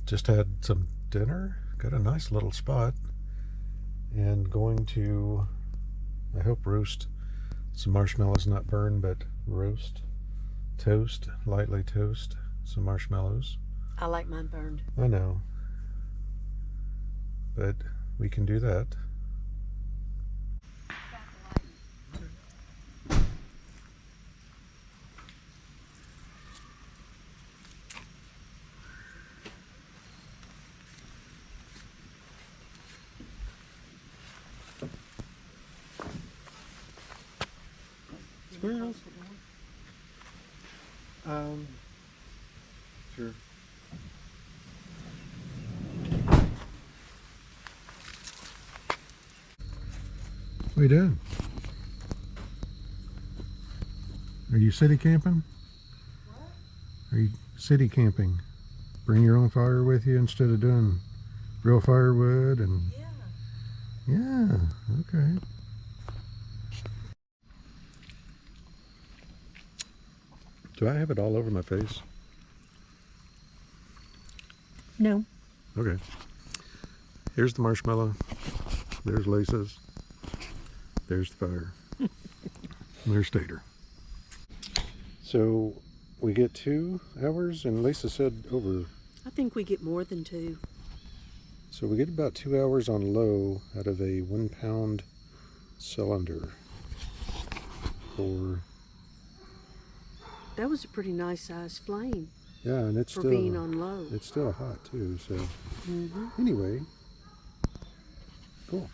Just had some dinner, got a nice little spot, and going to, I hope, roast some marshmallows, not burn, but lightly toast some marshmallows. I like mine burned. I know, but we can do that. Squirrels. Sure. What are you doing? Are you city camping? What? Are you city camping? Bring your own fire with you instead of doing real firewood and... Yeah, okay. Do I have it all over my face? No. Okay. Here's the marshmallow. There's Lisa's. There's the fire. There's Tater. So we get 2 hours, and Lisa said over. I think we get more than 2. So we get about 2 hours on low out of a 1 pound cylinder. For that was a pretty nice sized flame. Yeah, and it's for still being on low. It's still hot too. So anyway, cool.